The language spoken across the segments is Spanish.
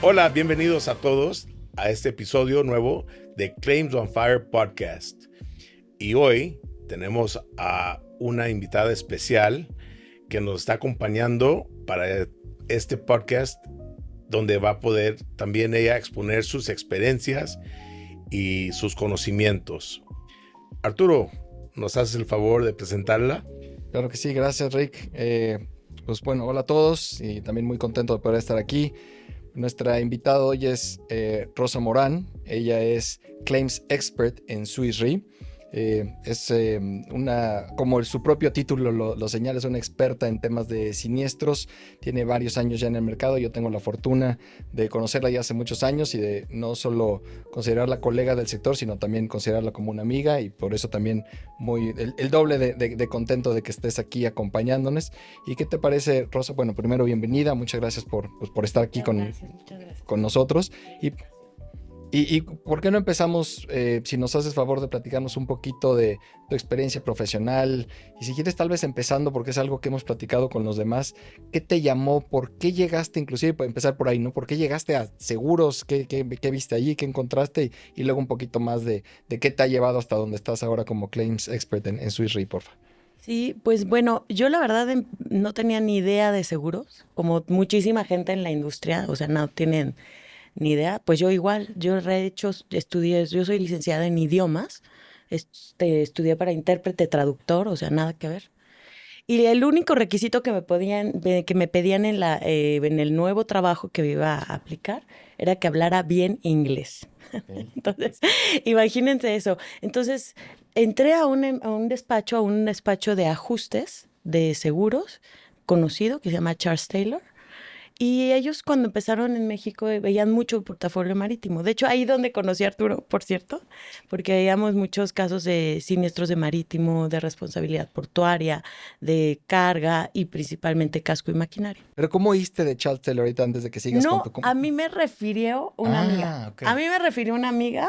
Hola, bienvenidos a todos a este episodio nuevo de Claims on Fire Podcast. Y hoy tenemos a una invitada especial que nos está acompañando para este podcast, donde va a poder también ella exponer sus experiencias y sus conocimientos. Arturo, ¿nos haces el favor de presentarla? Claro que sí, gracias Rick. Pues bueno, hola a todos y también muy contento de poder estar aquí. Nuestra invitada hoy es Rosa Morán. Ella es Claims Expert en Swiss Re. Es como su propio título lo señala, es una experta en temas de siniestros. Tiene varios años ya en el mercado. Yo tengo la fortuna de conocerla ya hace muchos años y de no solo considerarla colega del sector, sino también considerarla como una amiga, y por eso también el doble de contento de que estés aquí acompañándonos. ¿Y qué te parece, Rosa? Bueno, primero, bienvenida. Muchas gracias por estar aquí Muchas gracias. con nosotros. ¿Y por qué no empezamos, si nos haces favor de platicarnos un poquito de tu experiencia profesional? Y si quieres, tal vez empezando, porque es algo que hemos platicado con los demás. ¿Qué te llamó? ¿Por qué llegaste? Inclusive, para empezar por ahí, ¿no? ¿Por qué llegaste a seguros? ¿Qué viste allí? ¿Qué encontraste? Y luego un poquito más de qué te ha llevado hasta donde estás ahora como Claims Expert en Swiss Re, porfa. Sí, pues bueno, yo la verdad no tenía ni idea de seguros, como muchísima gente en la industria, o sea, no tienen ni idea. Pues yo igual, estudié, yo soy licenciada en idiomas, estudié para intérprete traductor, o sea, nada que ver. Y el único requisito que me pedían en el nuevo trabajo que iba a aplicar era que hablara bien inglés. Okay. Entonces, imagínense eso. Entonces, entré a un despacho de ajustes de seguros conocido que se llama Charles Taylor. Y ellos cuando empezaron en México veían mucho portafolio marítimo. De hecho, ahí donde conocí a Arturo, por cierto, porque veíamos muchos casos de siniestros de marítimo, de responsabilidad portuaria, de carga y principalmente casco y maquinaria. Pero ¿cómo oíste de Charles Taylor ahorita antes de que sigas con tu... No, a mí me refirió una amiga. Ok. A mí me refirió una amiga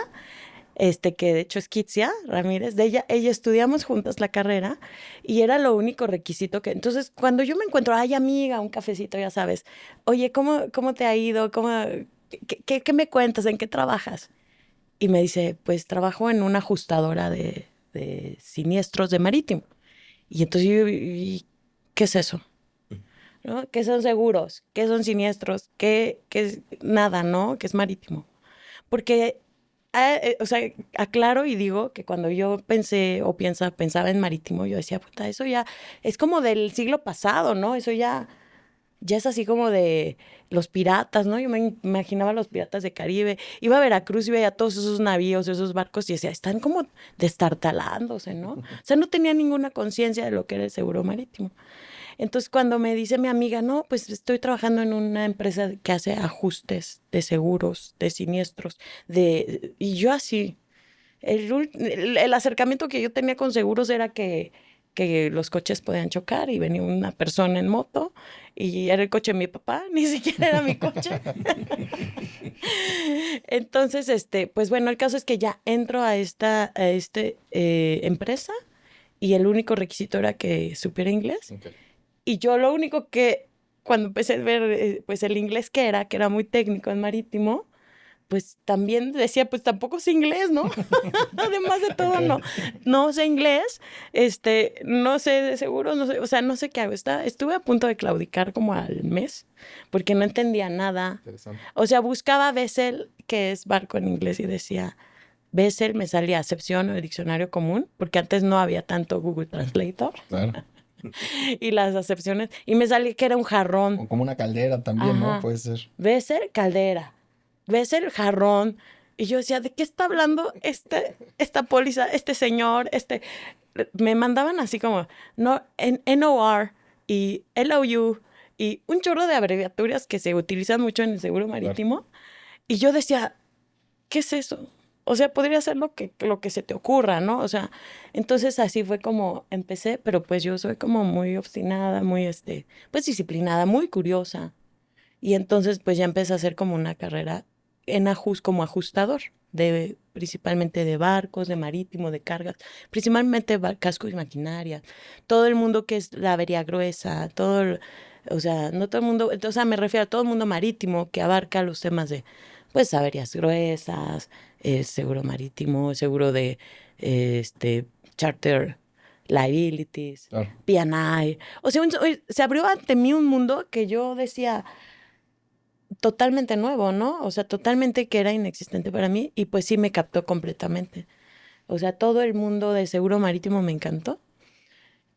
que de hecho es Kitsia Ramírez, de ella estudiamos juntas la carrera y era lo único requisito que... Entonces, cuando yo me encuentro, ay amiga, un cafecito, ya sabes, oye, ¿cómo te ha ido? ¿Qué me cuentas? ¿En qué trabajas? Y me dice, pues trabajo en una ajustadora de siniestros de marítimo. Y entonces yo, ¿y qué es eso? ¿No? ¿Qué son seguros? ¿Qué son siniestros? ¿Qué es nada, no? ¿Qué es marítimo? Porque, o sea, aclaro y digo que cuando yo pensaba en marítimo, yo decía, puta, eso ya es como del siglo pasado, ¿no? Eso ya es así como de los piratas, ¿no? Yo me imaginaba a los piratas de Caribe. Iba a Veracruz y veía todos esos navíos, esos barcos y decía, están como destartalándose, ¿no? O sea, no tenía ninguna conciencia de lo que era el seguro marítimo. Entonces, cuando me dice mi amiga, no, pues estoy trabajando en una empresa que hace ajustes de seguros, de siniestros, y yo así, el acercamiento que yo tenía con seguros era que los coches podían chocar y venía una persona en moto y era el coche de mi papá, ni siquiera era mi coche. Entonces, pues bueno, el caso es que ya entro a esta empresa y el único requisito era que supiera inglés. Okay. Y yo lo único que, cuando empecé a ver pues el inglés que era muy técnico en marítimo, pues también decía, pues tampoco sé inglés, ¿no? Además de todo, Okay. no sé inglés, no sé de seguros, no sé, o sea, no sé qué hago. Estuve a punto de claudicar como al mes, porque no entendía nada. Interesante. O sea, buscaba vessel, que es barco en inglés, y decía, vessel, me salía acepción o el diccionario común, porque antes no había tanto Google Translator. Claro. Y las acepciones, y me salía que era un jarrón. O como una caldera también, ¿no? Ajá. Puede ser. Vessel, caldera. Vessel, jarrón. Y yo decía, ¿de qué está hablando esta póliza, este señor, Me mandaban así como, no, en NOR y LOU y un chorro de abreviaturas que se utilizan mucho en el seguro marítimo. Claro. Y yo decía, ¿qué es eso? O sea, podría ser lo que se te ocurra, ¿no? O sea, entonces así fue como empecé, pero pues yo soy como muy obstinada, muy, pues disciplinada, muy curiosa. Y entonces pues ya empecé a hacer como una carrera como ajustador, principalmente de barcos, de marítimo, de cargas, principalmente casco y maquinaria. Todo el mundo que es la avería gruesa, O sea, no todo el mundo, o sea, me refiero a todo el mundo marítimo que abarca los temas de, pues, averías gruesas, el seguro marítimo, el seguro de, charter liabilities, Claro. P&I. O sea, se abrió ante mí un mundo que yo decía totalmente nuevo, ¿no? O sea, totalmente que era inexistente para mí y pues sí me captó completamente. O sea, todo el mundo de seguro marítimo me encantó.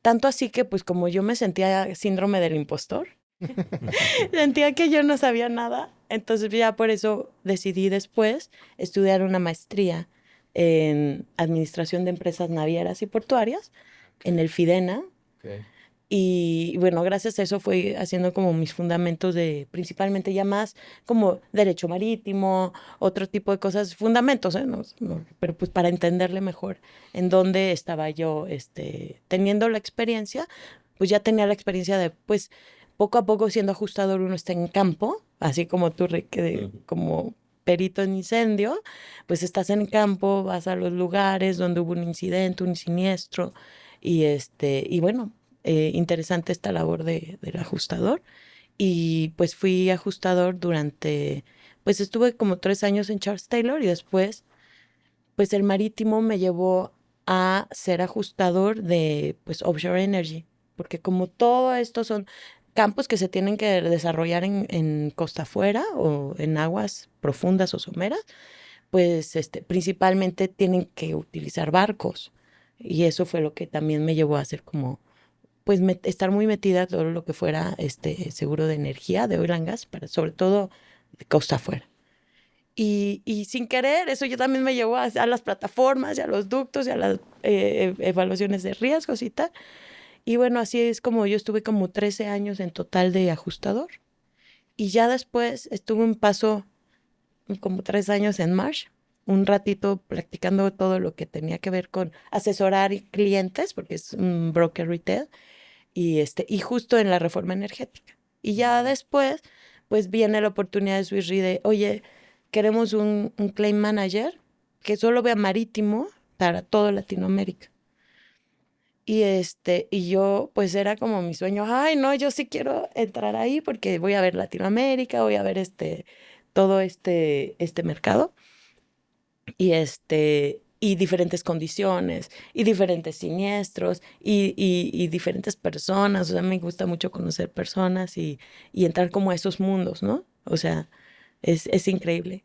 Tanto así que pues como yo me sentía síndrome del impostor, sentía que yo no sabía nada. Entonces ya por eso decidí después estudiar una maestría en administración de empresas navieras y portuarias en el FIDENA. Okay. Y bueno, gracias a eso fui haciendo como mis fundamentos de, principalmente ya más como derecho marítimo, otro tipo de cosas, fundamentos, ¿eh? Pero pues para entenderle mejor en dónde estaba yo, teniendo la experiencia, pues ya tenía la experiencia de, pues, poco a poco siendo ajustador uno está en campo, así como tú, Rick, como perito en incendio, pues estás en campo, vas a los lugares donde hubo un incidente, un siniestro, y bueno, interesante esta labor del ajustador. Y pues fui ajustador durante, pues estuve como 3 años en Charles Taylor y después, pues el marítimo me llevó a ser ajustador de, pues, offshore energy, porque como todo esto son campos que se tienen que desarrollar en costa afuera o en aguas profundas o someras, pues principalmente tienen que utilizar barcos. Y eso fue lo que también me llevó a hacer como pues estar muy metida a todo lo que fuera seguro de energía, de oil and gas, para, sobre todo de costa afuera. Y sin querer, eso yo también me llevó a las plataformas y a los ductos y a las evaluaciones de riesgos y tal. Y bueno, así es como yo estuve como 13 años en total de ajustador. Y ya después estuve un paso como 3 años en Marsh, un ratito practicando todo lo que tenía que ver con asesorar clientes, porque es un broker retail y justo en la reforma energética. Y ya después, pues viene la oportunidad de Swiss Re de, oye, queremos un claim manager que solo vea marítimo para toda Latinoamérica. Y yo, pues era como mi sueño, ay, no, yo sí quiero entrar ahí porque voy a ver Latinoamérica, voy a ver todo este mercado y diferentes condiciones, y diferentes siniestros, y diferentes personas. O sea, me gusta mucho conocer personas y entrar como a esos mundos, ¿no? O sea, es increíble.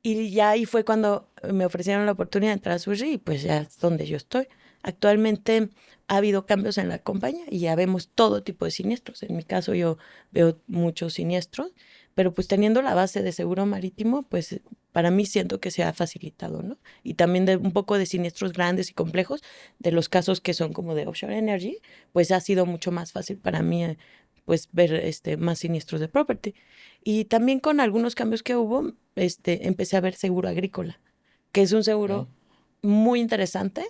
Y ya ahí fue cuando me ofrecieron la oportunidad de entrar a Sushi y pues ya es donde yo estoy. Actualmente ha habido cambios en la compañía y ya vemos todo tipo de siniestros. En mi caso yo veo muchos siniestros, pero pues teniendo la base de seguro marítimo, pues para mí siento que se ha facilitado, ¿no? Y también de un poco de siniestros grandes y complejos, de los casos que son como de offshore energy, pues ha sido mucho más fácil para mí pues ver más siniestros de property. Y también con algunos cambios que hubo, empecé a ver seguro agrícola, que es un seguro muy interesante,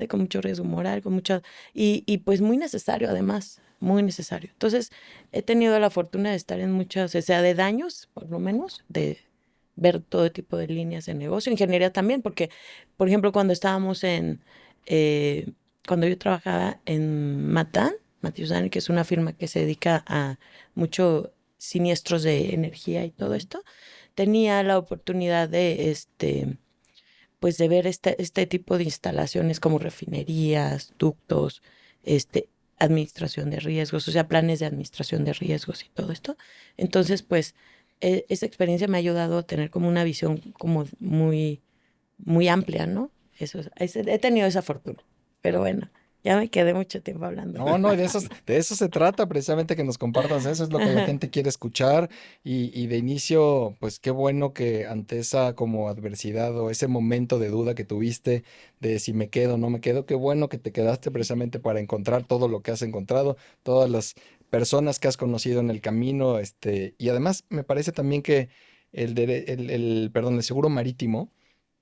con mucho riesgo moral, con mucho, y pues muy necesario además, muy necesario. Entonces, he tenido la fortuna de estar en muchas, o sea, de daños, por lo menos, de ver todo tipo de líneas de negocio, ingeniería también, porque, por ejemplo, eh, cuando yo trabajaba en Matthews, que es una firma que se dedica a mucho siniestros de energía y todo esto, tenía la oportunidad de, pues de ver este tipo de instalaciones como refinerías, ductos, administración de riesgos, o sea, planes de administración de riesgos y todo esto. Entonces, pues, esa experiencia me ha ayudado a tener como una visión como muy, muy amplia, ¿no? He tenido esa fortuna, pero bueno, ya me quedé mucho tiempo hablando. No, no, de eso se trata, precisamente que nos compartas eso, es lo que la gente quiere escuchar y de inicio, pues qué bueno que ante esa como adversidad o ese momento de duda que tuviste de si me quedo o no me quedo, qué bueno que te quedaste precisamente para encontrar todo lo que has encontrado, todas las personas que has conocido en el camino, y además me parece también que perdón, el seguro marítimo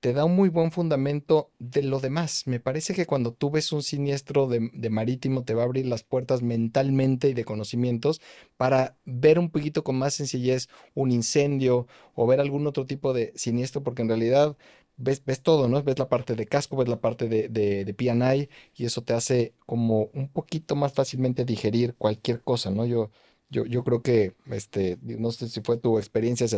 te da un muy buen fundamento de lo demás. Me parece que cuando tú ves un siniestro de marítimo te va a abrir las puertas mentalmente y de conocimientos para ver un poquito con más sencillez un incendio o ver algún otro tipo de siniestro, porque en realidad ves todo, ¿no? Ves la parte de casco, ves la parte de P&I y eso te hace como un poquito más fácilmente digerir cualquier cosa, ¿no? Yo creo que, no sé si fue tu experiencia, si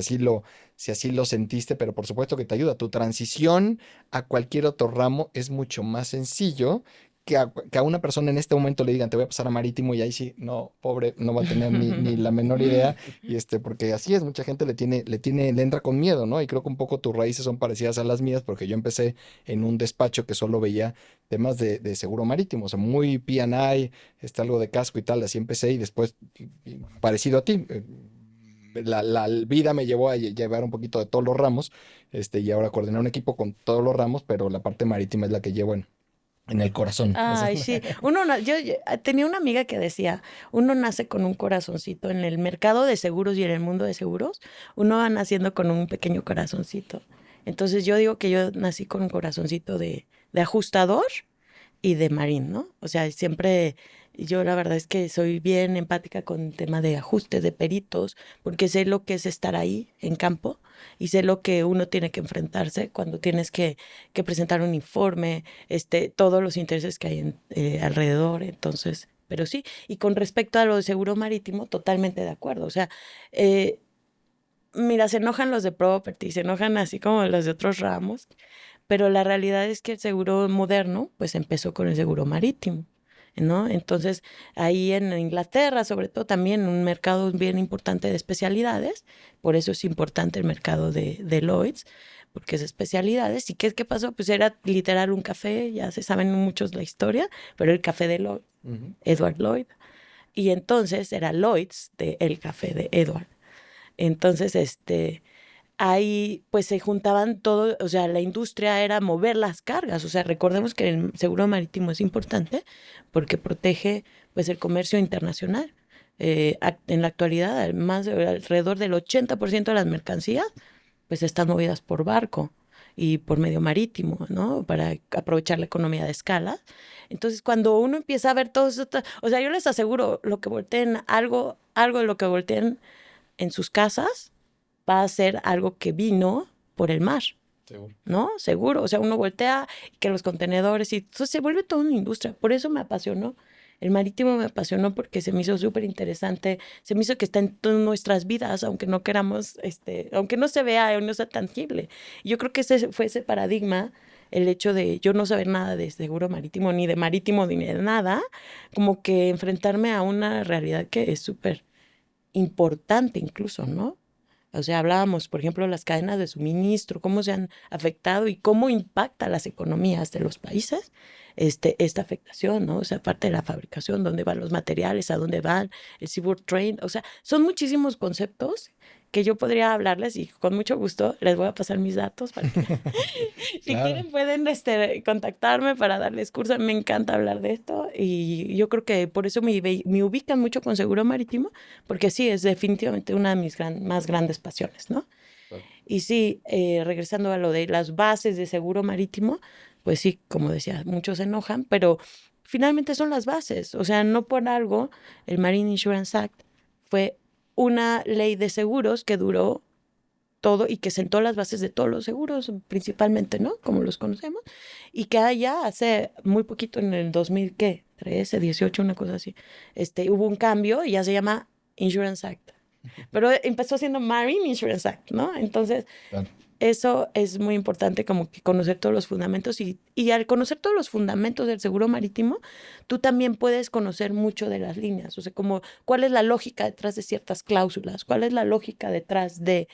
así lo sentiste, pero por supuesto que te ayuda. Tu transición a cualquier otro ramo es mucho más sencillo que a una persona en este momento le digan, te voy a pasar a marítimo y ahí sí, no, pobre, no va a tener ni la menor idea. Y porque así es, mucha gente le entra con miedo, ¿no? Y creo que un poco tus raíces son parecidas a las mías, porque yo empecé en un despacho que solo veía temas de seguro marítimo, o sea, muy P&I, algo de casco y tal, así empecé y después, parecido a ti. La vida me llevó a llevar un poquito de todos los ramos, y ahora coordinar un equipo con todos los ramos, pero la parte marítima es la que llevo en el corazón. Ay, sí. Yo tenía una amiga que decía, uno nace con un corazoncito en el mercado de seguros y en el mundo de seguros, uno va naciendo con un pequeño corazoncito. Entonces yo digo que yo nací con un corazoncito de ajustador y de marín, ¿no? O sea, siempre yo la verdad es que soy bien empática con el tema de ajuste, de peritos, porque sé lo que es estar ahí en campo y sé lo que uno tiene que enfrentarse cuando tienes que presentar un informe, todos los intereses que hay alrededor, entonces, pero sí, y con respecto a lo de seguro marítimo, totalmente de acuerdo, o sea, eh, mira, se enojan los de property, se enojan así como los de otros ramos, pero la realidad es que el seguro moderno, pues empezó con el seguro marítimo, ¿no? Entonces, ahí en Inglaterra, sobre todo, también un mercado bien importante de especialidades, por eso es importante el mercado de Lloyd's, porque es especialidades. ¿Y qué pasó? Pues era literal un café, ya se saben muchos la historia, pero el café de Lloyd, Edward Lloyd. Y entonces era Lloyd's de el café de Edward. Entonces, ahí pues se juntaban todo, o sea, la industria era mover las cargas, o sea, recordemos que el seguro marítimo es importante porque protege pues el comercio internacional. En la actualidad, alrededor del 80% de las mercancías pues están movidas por barco y por medio marítimo, ¿no? Para aprovechar la economía de escala. Entonces, cuando uno empieza a ver todo eso, o sea, yo les aseguro, lo que volteen, algo de lo que volteen en sus casas, va a ser algo que vino por el mar, Seguro. ¿no? Seguro. O sea, uno voltea y que los contenedores y entonces se vuelve toda una industria. Por eso me apasionó. El marítimo me apasionó porque se me hizo súper interesante, se me hizo que está en todas nuestras vidas, aunque no queramos, aunque no se vea o no sea tangible. Yo creo que ese fue ese paradigma, el hecho de yo no saber nada de seguro marítimo, ni de nada, como que enfrentarme a una realidad que es súper importante incluso, ¿no? O sea, hablábamos, por ejemplo, de las cadenas de suministro, cómo se han afectado y cómo impacta las economías de los países, esta afectación, ¿no? O sea, aparte de la fabricación, dónde van los materiales, a dónde van, el seaboard trade, o sea, son muchísimos conceptos que yo podría hablarles y con mucho gusto les voy a pasar mis datos para que si Claro. quieren pueden contactarme para darles curso. Me encanta hablar de esto y yo creo que por eso me ubican mucho con seguro marítimo, porque sí, es definitivamente una de mis más grandes pasiones, ¿no? Claro. Y sí, regresando a lo de las bases de seguro marítimo, pues sí, como decía, muchos se enojan, pero finalmente son las bases. O sea, no por algo el Marine Insurance Act fue una ley de seguros que duró todo y que sentó las bases de todos los seguros, principalmente, ¿no? Como los conocemos, y que allá hace muy poquito, en el 2000, ¿qué? 13, 18, una cosa así, hubo un cambio y ya se llama Insurance Act. Pero empezó siendo Marine Insurance Act, ¿no? Entonces, Claro. eso es muy importante, como que conocer todos los fundamentos y al conocer todos los fundamentos del seguro marítimo, tú también puedes conocer mucho de las líneas, o sea, como cuál es la lógica detrás de ciertas cláusulas, cuál es la lógica detrás de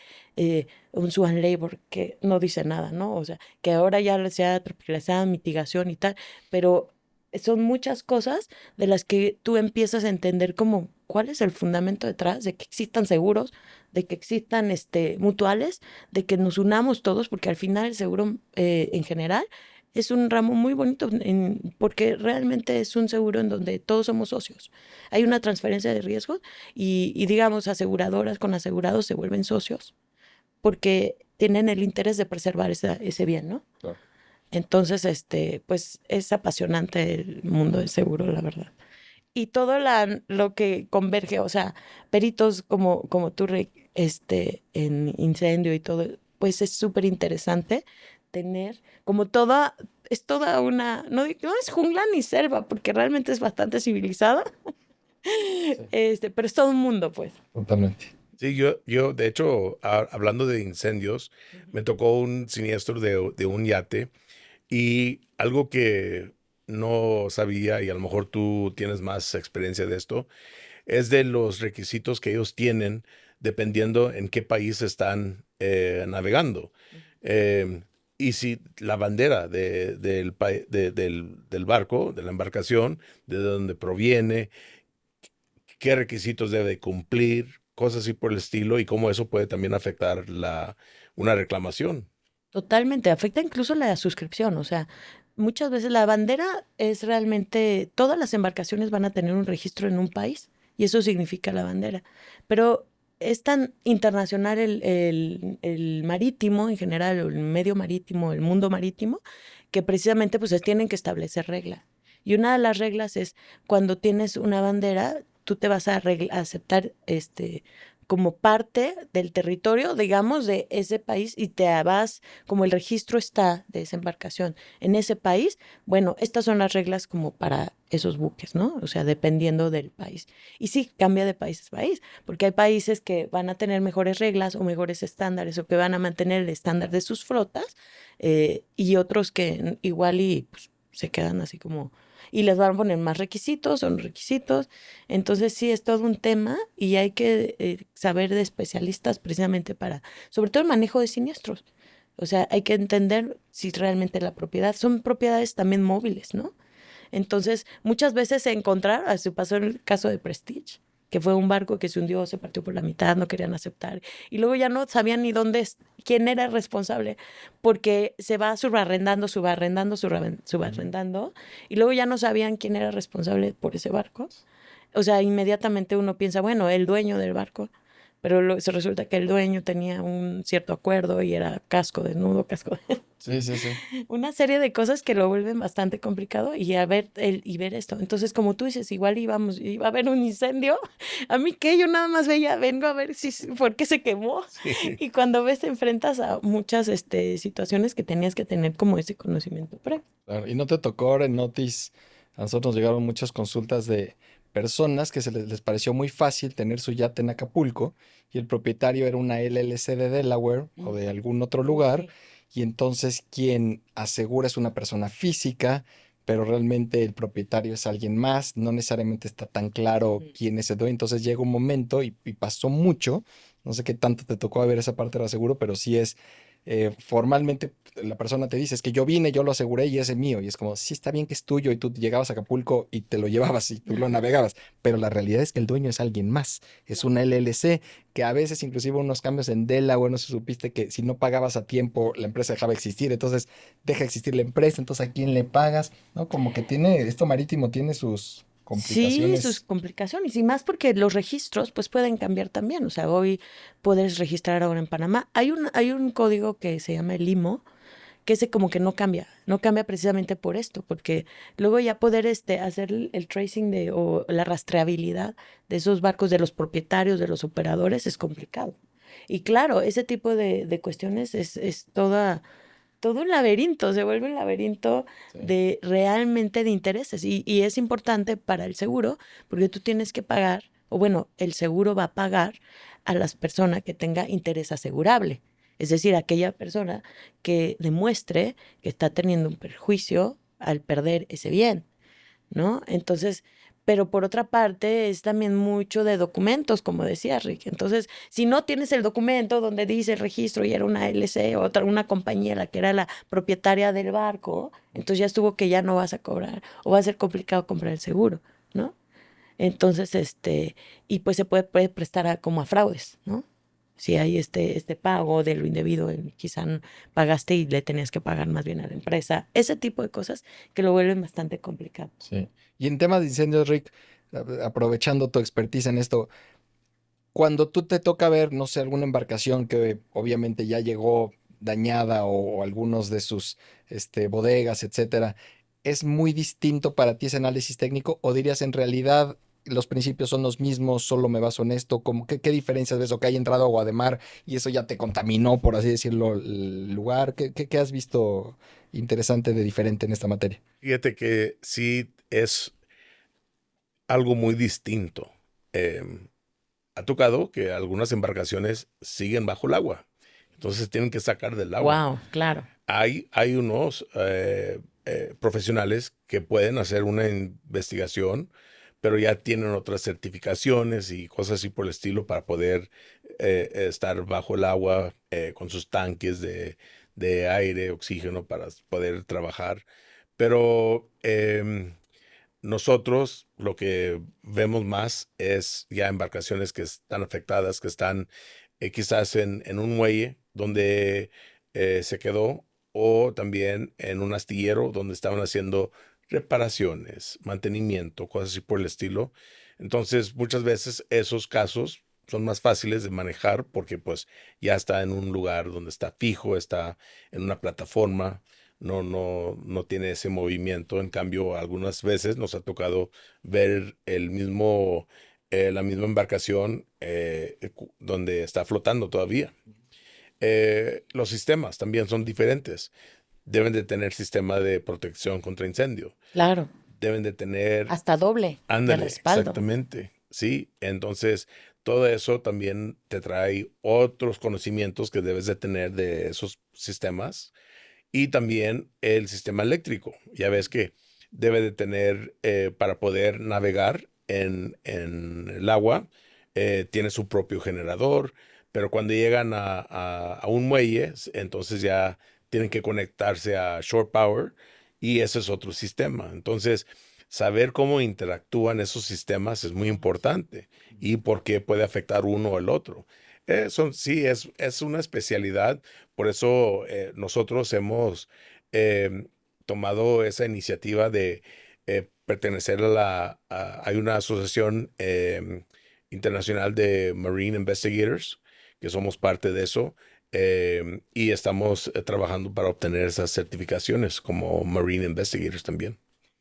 un swan labor que no dice nada, ¿no? O sea, que ahora ya se ha tropicalizado mitigación y tal, pero son muchas cosas de las que tú empiezas a entender como cuál es el fundamento detrás de que existan seguros, de que existan mutuales, de que nos unamos todos, porque al final el seguro en general es un ramo muy bonito porque realmente es un seguro en donde todos somos socios. Hay una transferencia de riesgos y digamos, aseguradoras con asegurados se vuelven socios porque tienen el interés de preservar ese bien, ¿no? Claro. Entonces, pues es apasionante el mundo del seguro, la verdad. Y todo lo que converge, o sea, peritos como tú, Rick, en incendio y todo, pues es súper interesante tener como es toda una, no es jungla ni selva, porque realmente es bastante civilizada, pero es todo un mundo, pues. Totalmente. Sí, yo de hecho, hablando de incendios, me tocó un siniestro de un yate y algo que no sabía, y a lo mejor tú tienes más experiencia de esto, es de los requisitos que ellos tienen dependiendo en qué país están navegando. Em, y si la bandera del barco, de la embarcación, de dónde proviene, qué requisitos debe cumplir, cosas así por el estilo, y cómo eso puede también afectar una reclamación. Totalmente, afecta incluso la suscripción, o sea, muchas veces la bandera es realmente, todas las embarcaciones van a tener un registro en un país y eso significa la bandera, pero es tan internacional el marítimo en general, o el medio marítimo, el mundo marítimo, que precisamente pues se tienen que establecer reglas. Y una de las reglas es cuando tienes una bandera, tú te vas a aceptar como parte del territorio, digamos, de ese país y te vas, como el registro está de esa embarcación en ese país, bueno, estas son las reglas como para esos buques, ¿no? O sea, dependiendo del país. Y sí, cambia de país a país, porque hay países que van a tener mejores reglas o mejores estándares o que van a mantener el estándar de sus flotas y otros que igual y pues, se quedan así como y les van a poner más requisitos, son requisitos. Entonces sí, es todo un tema y hay que saber de especialistas precisamente para, sobre todo el manejo de siniestros. O sea, hay que entender si realmente la propiedad, son propiedades también móviles, ¿no? Entonces, muchas veces se encontraron, así pasó en el caso de Prestige, que fue un barco que se hundió, se partió por la mitad, no querían aceptar. Y luego ya no sabían ni quién era el responsable, porque se va subarrendando, subarrendando, y luego ya no sabían quién era responsable por ese barco. O sea, inmediatamente uno piensa, bueno, el dueño del barco, pero se resulta que el dueño tenía un cierto acuerdo y era casco desnudo, Sí, sí, sí. una serie de cosas que lo vuelven bastante complicado y ver esto. Entonces, como tú dices, igual iba a haber un incendio. A mí que yo nada más veía, vengo a ver por qué se quemó. Sí. Y cuando ves, te enfrentas a muchas situaciones que tenías que tener como ese conocimiento previo. Claro, y no te tocó ahora en Notice, a nosotros nos llegaron muchas consultas de personas que les pareció muy fácil tener su yate en Acapulco y el propietario era una LLC de Delaware o de algún otro lugar y entonces quien asegura es una persona física, pero realmente el propietario es alguien más, no necesariamente está tan claro quién es el dueño, entonces llega un momento y pasó mucho, no sé qué tanto te tocó ver esa parte, lo aseguro, pero sí es formalmente la persona te dice, es que yo vine, yo lo aseguré y ese es mío. Y es como, sí, está bien que es tuyo y tú llegabas a Acapulco y te lo llevabas y tú lo navegabas, pero la realidad es que el dueño es alguien más, es una LLC que a veces inclusive unos cambios en Delaware, no sé si supiste que si no pagabas a tiempo, la empresa dejaba de existir, entonces deja de existir la empresa, entonces ¿a quién le pagas? ¿No? Como que tiene, esto marítimo tiene sus Sí, sus complicaciones. complicaciones y más porque los registros pues pueden cambiar también. O sea, hoy puedes registrar ahora en Panamá. Hay un código que se llama el IMO, que ese como que no cambia precisamente por esto, porque luego ya poder hacer el tracing o la rastreabilidad de esos barcos, de los propietarios, de los operadores, es complicado. Y claro, ese tipo de cuestiones es todo un laberinto, se vuelve un laberinto Sí. de realmente de intereses y es importante para el seguro porque tú tienes que pagar, o bueno, el seguro va a pagar a las personas que tenga interés asegurable, es decir, aquella persona que demuestre que está teniendo un perjuicio al perder ese bien. ¿No? Entonces, pero por otra parte es también mucho de documentos, como decía Rick. Entonces, si no tienes el documento donde dice el registro y era una LC, una compañía la que era la propietaria del barco, entonces ya estuvo que ya no vas a cobrar o va a ser complicado comprar el seguro, ¿no? Entonces, y pues puede prestar como a fraudes, ¿no? Si hay este pago de lo indebido, quizá pagaste y le tenías que pagar más bien a la empresa, ese tipo de cosas que lo vuelven bastante complicado. Sí. Y en temas de incendios, Rick, aprovechando tu expertise en esto, cuando tú te toca ver, no sé, alguna embarcación que obviamente ya llegó dañada o algunos de sus bodegas, etcétera, ¿es muy distinto para ti ese análisis técnico o dirías en realidad los principios son los mismos, solo me baso en esto, como qué diferencias ves o que haya entrado agua de mar y eso ya te contaminó, por así decirlo, el lugar. ¿Qué has visto interesante de diferente en esta materia? Fíjate que sí es algo muy distinto. Ha tocado que algunas embarcaciones siguen bajo el agua, entonces tienen que sacar del agua. Wow, claro. Hay unos profesionales que pueden hacer una investigación, pero ya tienen otras certificaciones y cosas así por el estilo para poder estar bajo el agua con sus tanques de aire, oxígeno para poder trabajar. Pero nosotros lo que vemos más es ya embarcaciones que están afectadas, que están quizás en un muelle donde se quedó, o también en un astillero donde estaban haciendo reparaciones, mantenimiento, cosas así por el estilo. Entonces, muchas veces esos casos son más fáciles de manejar porque pues ya está en un lugar donde está fijo, está en una plataforma, no tiene ese movimiento. En cambio, algunas veces nos ha tocado ver la misma embarcación donde está flotando todavía. Los sistemas también son diferentes. Deben de tener sistema de protección contra incendio. Claro. Deben de tener, Hasta doble de ándale, respaldo. exactamente, sí. Entonces, todo eso también te trae otros conocimientos que debes de tener de esos sistemas y también el sistema eléctrico. Ya ves que debe de tener, para poder navegar en el agua, tiene su propio generador, pero cuando llegan a un muelle, entonces ya tienen que conectarse a shore power y ese es otro sistema. Entonces, saber cómo interactúan esos sistemas es muy importante y por qué puede afectar uno o el otro. Sí, es una especialidad, por eso nosotros hemos eh, tomado esa iniciativa de pertenecer hay una asociación internacional de Marine Investigators, que somos parte de eso, y estamos trabajando para obtener esas certificaciones como Marine Investigators también.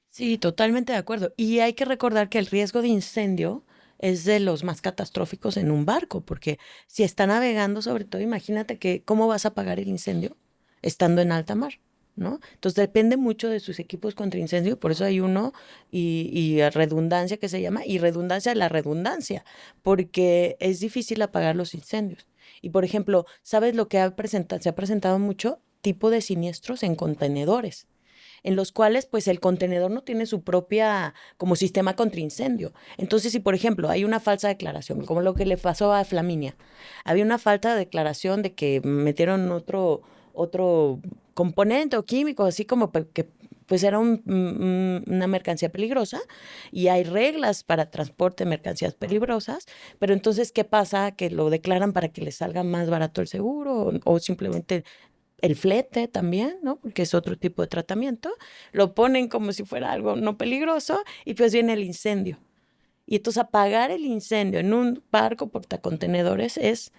Sí, totalmente de acuerdo. Y hay que recordar que el riesgo de incendio es de los más catastróficos en un barco, porque si está navegando, sobre todo, imagínate que cómo vas a apagar el incendio estando en alta mar, ¿no? Entonces depende mucho de sus equipos contra incendio, por eso hay uno y redundancia que se llama, y redundancia de la redundancia, porque es difícil apagar los incendios. Y por ejemplo, ¿sabes lo que se ha presentado mucho? Tipo de siniestros en contenedores en los cuales pues el contenedor no tiene su propia como sistema contra incendio. Entonces, si por ejemplo hay una falsa declaración, como lo que le pasó a Flaminia, había una falta de declaración de que metieron otro componente o químico, así como que pues era una mercancía peligrosa y hay reglas para transporte de mercancías peligrosas, pero entonces, ¿qué pasa? Que lo declaran para que les salga más barato el seguro o simplemente el flete también, ¿no? Porque es otro tipo de tratamiento, lo ponen como si fuera algo no peligroso y pues viene el incendio. Y entonces apagar el incendio en un barco portacontenedores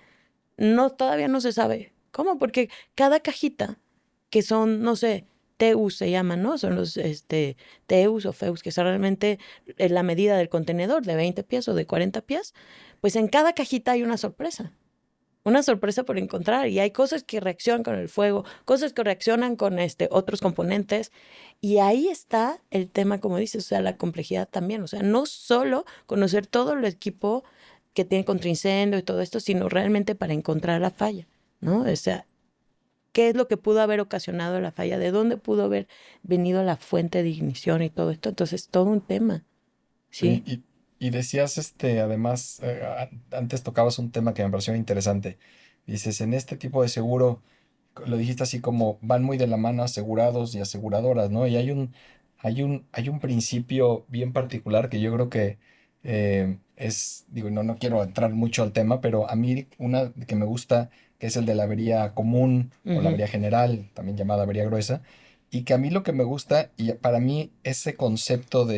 todavía no se sabe cómo, porque cada cajita, que son, no sé, TEUs se llaman, ¿no? Son los TEUs o FEUs, que son realmente la medida del contenedor de 20 pies o de 40 pies, pues en cada cajita hay una sorpresa por encontrar y hay cosas que reaccionan con el fuego, cosas que reaccionan con otros componentes y ahí está el tema, como dices, o sea, la complejidad también, o sea, no solo conocer todo el equipo que tiene contra incendio y todo esto, sino realmente para encontrar la falla, ¿no? O sea, ¿qué es lo que pudo haber ocasionado la falla? ¿De dónde pudo haber venido la fuente de ignición y todo esto? Entonces, todo un tema, Sí, ¿sí? y decías, además, antes tocabas un tema que me pareció interesante. Dices, en este tipo de seguro, lo dijiste así como van muy de la mano asegurados y aseguradoras, ¿no? Y hay un principio bien particular que yo creo que digo, no quiero entrar mucho al tema, pero a mí una que me gusta, que es el de la avería común o la Ujú. avería general, también llamada avería gruesa, y que a mí lo que me gusta, y para mí ese concepto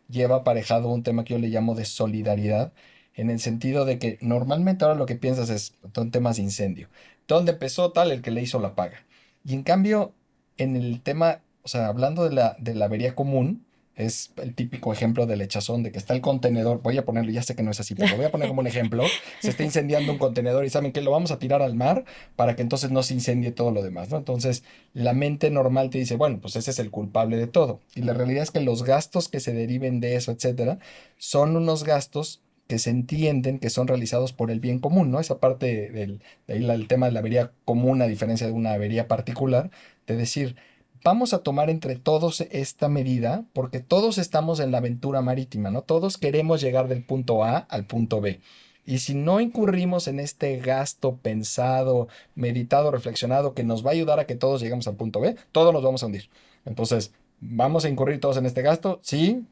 lleva aparejado un tema que yo le llamo de solidaridad, en el sentido de que normalmente ahora lo que piensas es son temas de incendio. ¿Dónde empezó tal? El que le hizo la paga. Y en cambio, en el tema, o sea, hablando de la avería común, es el típico ejemplo del echazón, de que está el contenedor, voy a ponerlo, ya sé que no es así, pero lo voy a poner como un ejemplo, se está incendiando un contenedor y saben que lo vamos a tirar al mar para que entonces no se incendie todo lo demás, ¿no? Entonces, la mente normal te dice, bueno, pues ese es el culpable de todo. Y la realidad es que los gastos que se deriven de eso, etcétera, son unos gastos que se entienden que son realizados por el bien común, ¿no? Esa parte de ahí el tema de la avería común, a diferencia de una avería particular, de decir, vamos a tomar entre todos esta medida porque todos estamos en la aventura marítima, ¿no? Todos queremos llegar del punto A al punto B. Y si no incurrimos en este gasto pensado, meditado, reflexionado, que nos va a ayudar a que todos lleguemos al punto B, todos nos vamos a hundir. Entonces, ¿vamos a incurrir todos en este gasto? Sí,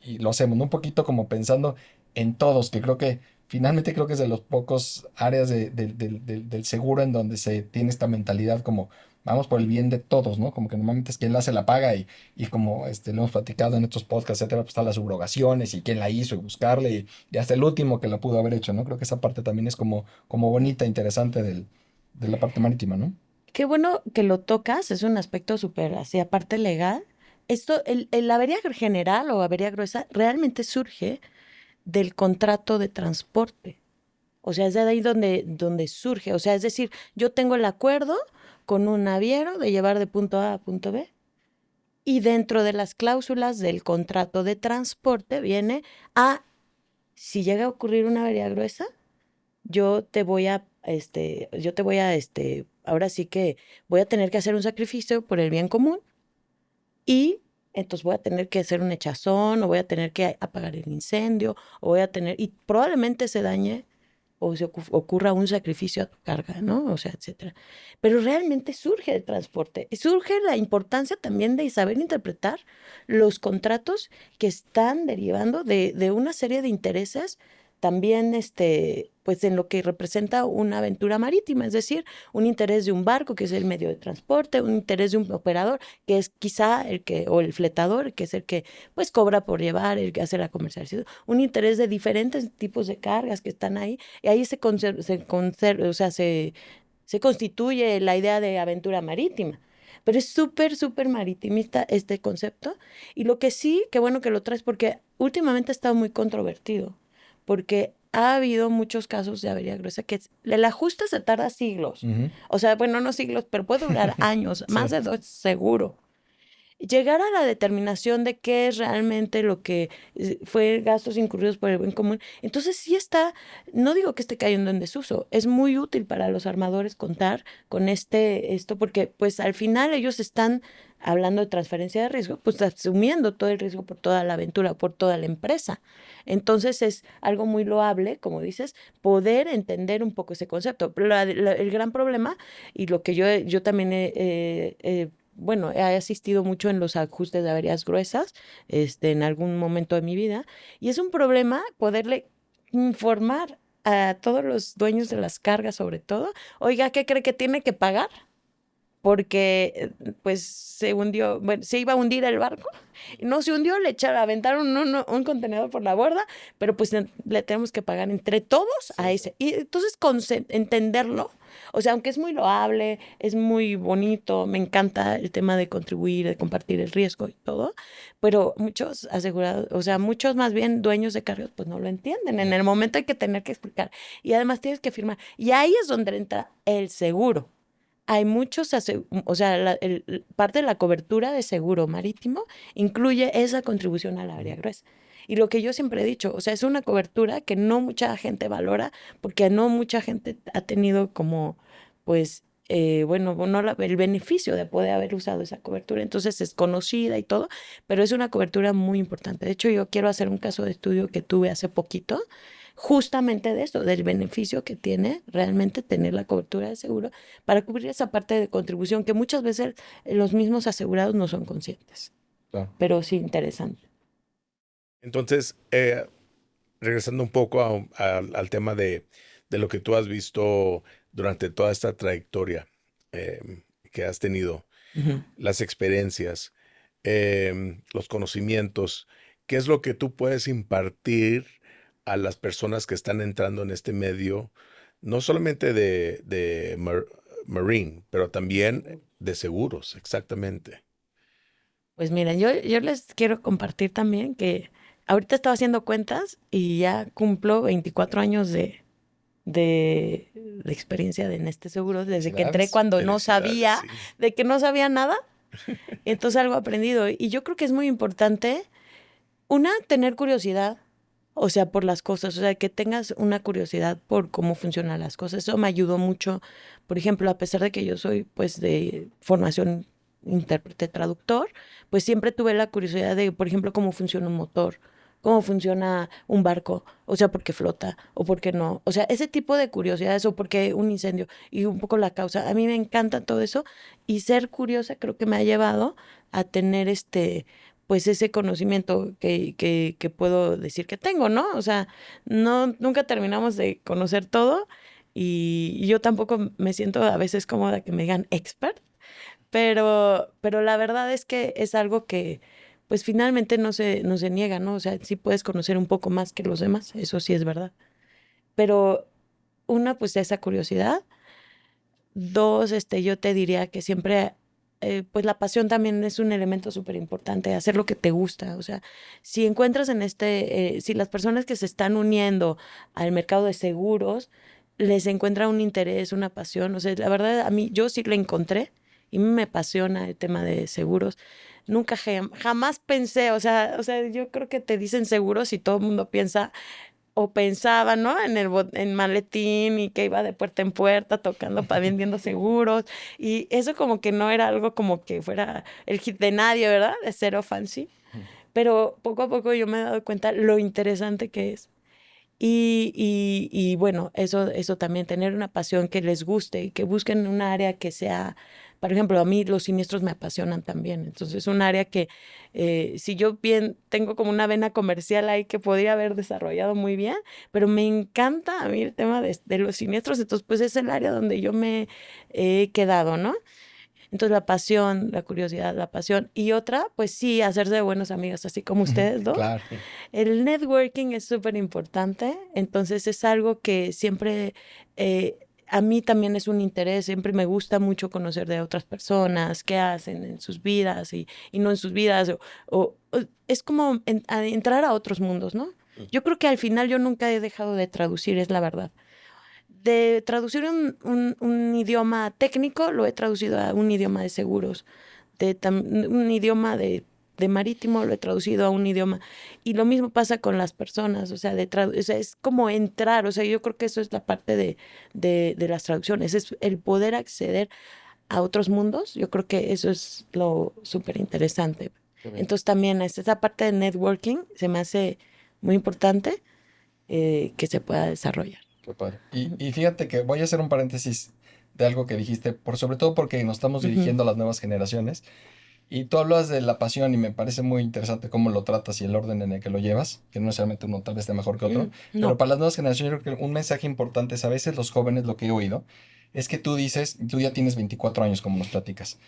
y lo hacemos, ¿no? Un poquito como pensando en todos, que finalmente creo que es de los pocos áreas del seguro en donde se tiene esta mentalidad como vamos por el bien de todos, ¿no? Como que normalmente es quien la hace la paga y como lo hemos platicado en estos podcasts, etcétera, pues están las subrogaciones y quién la hizo y buscarle y hasta el último que la pudo haber hecho, ¿no? Creo que esa parte también es como bonita, interesante de la parte marítima, ¿no? Qué bueno que lo tocas, es un aspecto súper así, aparte legal. Esto, la avería general o avería gruesa realmente surge del contrato de transporte. O sea, es de ahí donde surge. O sea, es decir, yo tengo el acuerdo con un naviero de llevar de punto A a punto B y dentro de las cláusulas del contrato de transporte viene si llega a ocurrir una avería gruesa, ahora sí que voy a tener que hacer un sacrificio por el bien común y entonces voy a tener que hacer un echazón o voy a tener que apagar el incendio o y probablemente se dañe o se ocurra un sacrificio a tu carga, ¿no? O sea, etcétera. Pero realmente surge el transporte, surge la importancia también de saber interpretar los contratos que están derivando de una serie de intereses también, pues en lo que representa una aventura marítima, es decir, un interés de un barco, que es el medio de transporte, un interés de un operador, que es quizá o el fletador, que es el que, pues, cobra por llevar, el que hace la comercialización, un interés de diferentes tipos de cargas que están ahí, y ahí se constituye la idea de aventura marítima. Pero es súper, súper maritimista este concepto. Y lo que sí, qué bueno que lo traes, porque últimamente ha estado muy controvertido, porque ha habido muchos casos de avería gruesa que el ajuste se tarda siglos. Ujú. O sea, bueno, no siglos, pero puede durar años, más Sí. de 2 seguro. Llegar a la determinación de qué es realmente lo que fue gastos incurridos por el bien común. Entonces sí no digo que esté cayendo en desuso, es muy útil para los armadores contar con esto, porque pues al final ellos están hablando de transferencia de riesgo, pues asumiendo todo el riesgo por toda la aventura, por toda la empresa. Entonces es algo muy loable, como dices, poder entender un poco ese concepto. Pero el gran problema, y lo que yo también bueno, he asistido mucho en los ajustes de averías gruesas, en algún momento de mi vida, y es un problema poderle informar a todos los dueños de las cargas, sobre todo, oiga, ¿qué cree que tiene que pagar? Porque pues se hundió, bueno, se iba a hundir el barco, y no se hundió, aventaron un contenedor por la borda, pero pues le tenemos que pagar entre todos a ese. Y entonces entenderlo, o sea, aunque es muy loable, es muy bonito, me encanta el tema de contribuir, de compartir el riesgo y todo, pero muchos asegurados, o sea, muchos más bien dueños de carros, pues no lo entienden. En el momento hay que tener que explicar y además tienes que firmar. Y ahí es donde entra el seguro. Hay muchos, o sea, parte de la cobertura de seguro marítimo incluye esa contribución a la avería gruesa. Y lo que yo siempre he dicho, o sea, es una cobertura que no mucha gente valora porque no mucha gente ha tenido como, pues, bueno, no el beneficio de poder haber usado esa cobertura. Entonces es conocida y todo, pero es una cobertura muy importante. De hecho, yo quiero hacer un caso de estudio que tuve hace poquito, justamente de eso, del beneficio que tiene realmente tener la cobertura de seguro para cubrir esa parte de contribución que muchas veces los mismos asegurados no son conscientes. Claro. Pero sí, interesante. Entonces, regresando un poco al tema de lo que tú has visto durante toda esta trayectoria que has tenido, Ujú. las experiencias, los conocimientos, ¿qué es lo que tú puedes impartir a las personas que están entrando en este medio, no solamente de marine, pero también de seguros, exactamente? Pues miren, yo les quiero compartir también que ahorita estaba haciendo cuentas y ya cumplo 24 años de experiencia en este seguro desde que entré Felicidades. cuando no Felicidades, sabía, sí. de que no sabía nada. Entonces algo aprendido. Y yo creo que es muy importante, una, tener curiosidad, o sea, por las cosas, o sea, que tengas una curiosidad por cómo funcionan las cosas. Eso me ayudó mucho, por ejemplo, a pesar de que yo soy, pues, de formación intérprete traductor, pues siempre tuve la curiosidad de, por ejemplo, cómo funciona un motor, cómo funciona un barco, o sea, por qué flota o por qué no. O sea, ese tipo de curiosidades o por qué un incendio y un poco la causa. A mí me encanta todo eso y ser curiosa creo que me ha llevado a tener pues ese conocimiento que puedo decir que tengo, ¿no? O sea, no, nunca terminamos de conocer todo y yo tampoco me siento a veces cómoda que me digan expert, pero la verdad es que es algo que pues finalmente no se niega, ¿no? O sea, sí puedes conocer un poco más que los demás, eso sí es verdad. Pero una, pues esa curiosidad. Dos, yo te diría que siempre, pues la pasión también es un elemento súper importante, hacer lo que te gusta. O sea, si encuentras si las personas que se están uniendo al mercado de seguros, les encuentra un interés, una pasión. O sea, la verdad, a mí, yo sí lo encontré y me apasiona el tema de seguros. Nunca, jamás pensé, o sea, yo creo que te dicen seguros y todo el mundo piensa o pensaba, ¿no? En maletín y que iba de puerta en puerta tocando para vendiendo seguros. Y eso como que no era algo como que fuera el hit de nadie, ¿verdad? De Cero Fancy. Pero poco a poco yo me he dado cuenta lo interesante que es. Y bueno, eso también, tener una pasión que les guste y que busquen un área que sea, por ejemplo, a mí los siniestros me apasionan también. Entonces, un área que si yo bien tengo como una vena comercial ahí que podría haber desarrollado muy bien, pero me encanta a mí el tema de los siniestros, entonces pues es el área donde yo me he quedado, ¿no? Entonces la pasión, la curiosidad, la pasión. Y otra, pues sí, hacerse de buenos amigos, así como ustedes dos. Claro. El networking es súper importante, entonces es algo que siempre a mí también es un interés, siempre me gusta mucho conocer de otras personas, qué hacen en sus vidas y no en sus vidas, o es como entrar a otros mundos, ¿no? Yo creo que al final yo nunca he dejado de traducir, es la verdad. De traducir un idioma técnico, lo he traducido a un idioma de seguros, un idioma de marítimo, lo he traducido a un idioma. Y lo mismo pasa con las personas, o sea, o sea, es como entrar, o sea, yo creo que eso es la parte de las traducciones, es el poder acceder a otros mundos, yo creo que eso es lo súper interesante. Entonces también esa parte de networking se me hace muy importante que se pueda desarrollar. Qué padre. Y fíjate que voy a hacer un paréntesis de algo que dijiste, sobre todo porque nos estamos Ujú. dirigiendo a las nuevas generaciones. Y tú hablas de la pasión y me parece muy interesante cómo lo tratas y el orden en el que lo llevas, que no necesariamente uno tal vez esté mejor que otro. Pero No. para las nuevas generaciones yo creo que un mensaje importante es a veces los jóvenes, lo que he oído, es que tú dices, tú ya tienes 24 años como nos platicas.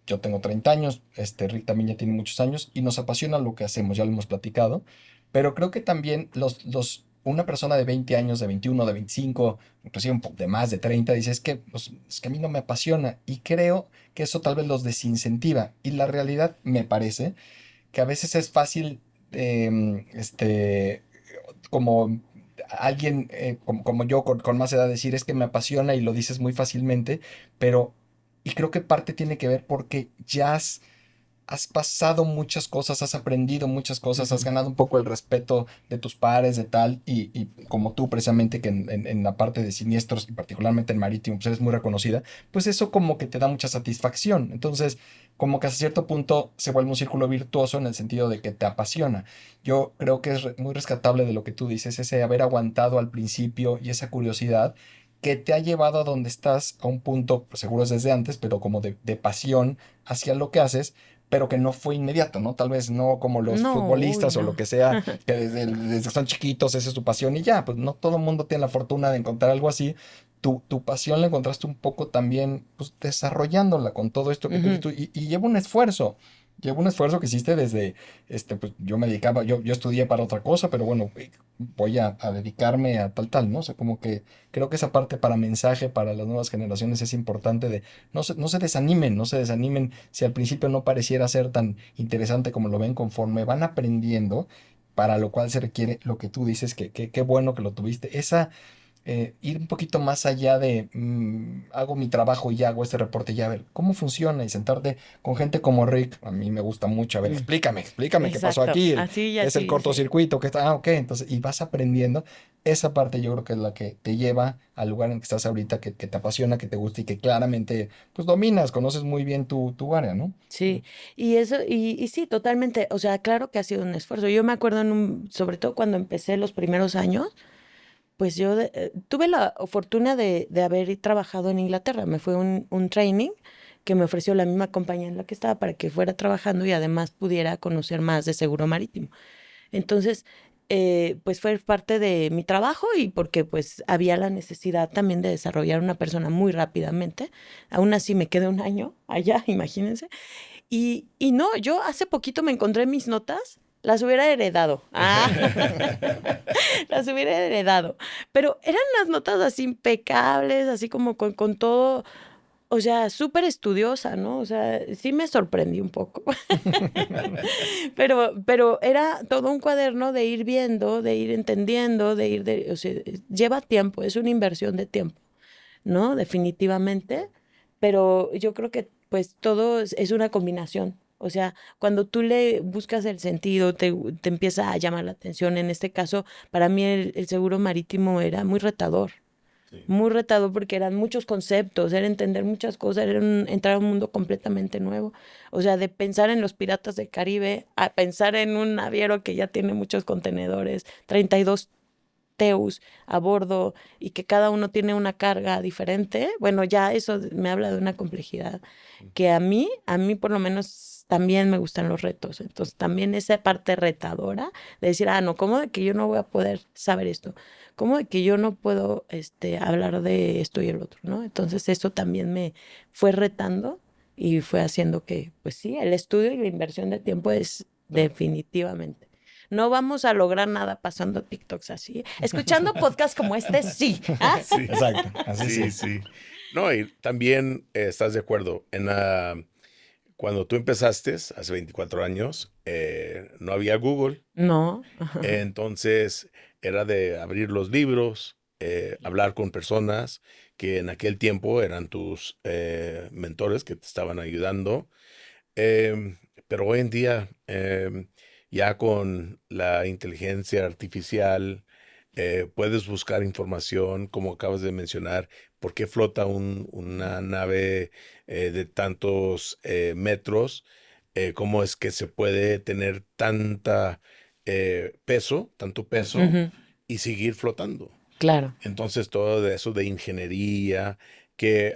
Yo tengo 30 años, Rick también ya tiene muchos años y nos apasiona lo que hacemos, ya lo hemos platicado, pero creo que también una persona de 20 años, de 21, de 25, inclusive un poco de más de 30, dice, es que a mí no me apasiona y creo que eso tal vez los desincentiva. Y la realidad me parece que a veces es fácil, como alguien como yo con más edad decir es que me apasiona y lo dices muy fácilmente, pero y creo que parte tiene que ver porque ya has pasado muchas cosas, has aprendido muchas cosas, has ganado un poco el respeto de tus pares, de tal, y como tú precisamente que en la parte de siniestros y particularmente en marítimo, pues eres muy reconocida, pues eso como que te da mucha satisfacción. Entonces, como que hasta cierto punto se vuelve un círculo virtuoso en el sentido de que te apasiona. Yo creo que es muy rescatable de lo que tú dices, ese haber aguantado al principio y esa curiosidad que te ha llevado a donde estás, a un punto, pues seguro es desde antes, pero como de pasión hacia lo que haces, pero que no fue inmediato, ¿no? Tal vez no como los No, uy, futbolistas o lo no. que sea, que desde que son chiquitos esa es su pasión y ya, pues no todo el mundo tiene la fortuna de encontrar algo así. Tu pasión la encontraste un poco también, pues desarrollándola con todo esto que tú, Ujú. y lleva un esfuerzo. Lleva un esfuerzo que hiciste desde, pues yo me dedicaba, yo estudié para otra cosa, pero bueno, voy a dedicarme a tal, ¿no? O sea, como que creo que esa parte para mensaje, para las nuevas generaciones es importante de no se desanimen, no se desanimen si al principio no pareciera ser tan interesante como lo ven conforme van aprendiendo, para lo cual se requiere lo que tú dices, que qué bueno que lo tuviste, ir un poquito más allá de hago mi trabajo y ya hago este reporte y ya a ver cómo funciona y sentarte con gente como Rick, a mí me gusta mucho, a ver, Mm. explícame qué pasó Exacto, aquí, así y qué es el así, sí. cortocircuito, qué está, ok, entonces, y vas aprendiendo, esa parte yo creo que es la que te lleva al lugar en que estás ahorita, que te apasiona, que te gusta y que claramente, pues dominas, conoces muy bien tu área, ¿no? Sí, y eso, y sí, totalmente, o sea, claro que ha sido un esfuerzo. Yo me acuerdo sobre todo cuando empecé los primeros años, pues yo tuve la fortuna de haber trabajado en Inglaterra. Me fue un training que me ofreció la misma compañía en la que estaba para que fuera trabajando y además pudiera conocer más de seguro marítimo. Entonces, pues fue parte de mi trabajo y porque pues había la necesidad también de desarrollar una persona muy rápidamente. Aún así me quedé un año allá, imagínense. Y no, yo hace poquito me encontré mis notas, las hubiera heredado. Ah, las hubiera heredado. Pero eran unas notas así impecables, así como con todo, o sea, súper estudiosa, ¿no? O sea, sí me sorprendí un poco. Pero era todo un cuaderno de ir viendo, de ir entendiendo, o sea, lleva tiempo, es una inversión de tiempo, ¿no? Definitivamente. Pero yo creo que pues todo es una combinación. O sea, cuando tú le buscas el sentido, te empieza a llamar la atención. En este caso, para mí el seguro marítimo era Sí. muy retador porque eran muchos conceptos, era entender muchas cosas, era entrar a un mundo completamente nuevo. O sea, de pensar en los piratas del Caribe a pensar en un naviero que ya tiene muchos contenedores, 32 Teus a bordo y que cada uno tiene una carga diferente, bueno, ya eso me habla de una complejidad que a mí por lo menos también me gustan los retos. Entonces, también esa parte retadora de decir, no, ¿cómo de que yo no voy a poder saber esto? ¿Cómo de que yo no puedo hablar de esto y el otro, ¿no? Entonces, eso también me fue retando y fue haciendo que, pues sí, el estudio y la inversión de tiempo es definitivamente. No vamos a lograr nada pasando TikToks así. Escuchando podcasts como este, sí. ¿Ah? Sí, Exacto, así sí, sí. sí. No, y también estás de acuerdo. Cuando tú empezaste, hace 24 años, no había Google. No. Entonces era de abrir los libros, hablar con personas que en aquel tiempo eran tus mentores que te estaban ayudando. Pero hoy en día, ya con la inteligencia artificial, puedes buscar información, como acabas de mencionar, por qué flota una nave de tantos metros, cómo es que se puede tener tanto peso Ujú, y seguir flotando. claro. Entonces, todo de eso de ingeniería, que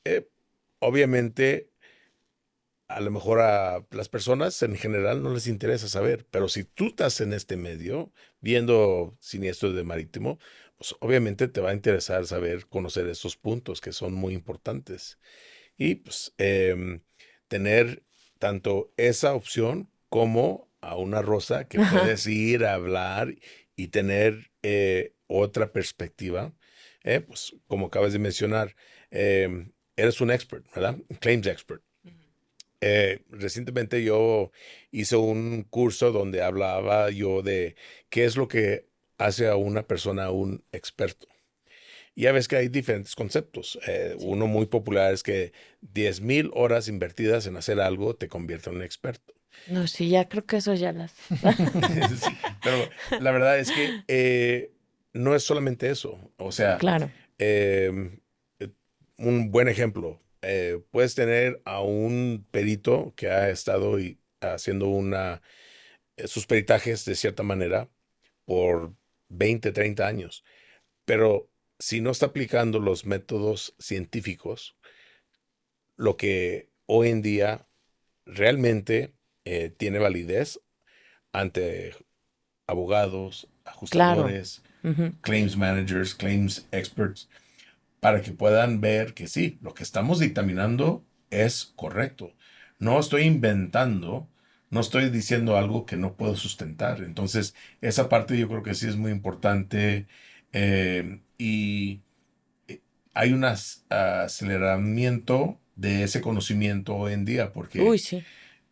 eh, obviamente a lo mejor a las personas en general no les interesa saber, pero si tú estás en este medio viendo siniestros de marítimo, pues obviamente te va a interesar saber, conocer esos puntos que son muy importantes. Y pues tener tanto esa opción como a una Rosa que Ajá. puedes ir a hablar y tener otra perspectiva. Pues como acabas de mencionar, eres un expert, ¿verdad? Claims expert. Recientemente yo hice un curso donde hablaba yo de qué es lo que hace a una persona un experto. Y ya ves que hay diferentes conceptos. Sí. Uno muy popular es que 10,000 horas invertidas en hacer algo te convierte en un experto. No, sí, ya creo que eso ya las. Sí, pero la verdad es que no es solamente eso. O sea, Claro, em, eh, un buen ejemplo. Puedes tener a un perito que ha estado haciendo sus peritajes de cierta manera por 20, 30 años, pero si no está aplicando los métodos científicos, lo que hoy en día realmente tiene validez ante abogados, claro. ajustadores, Ujú. claims managers, claims experts, para que puedan ver que sí, lo que estamos dictaminando es correcto. no estoy inventando, no estoy diciendo algo que no puedo sustentar. Entonces, esa parte yo creo que sí es muy importante y hay un aceleramiento de ese conocimiento hoy en día Uy, porque sí.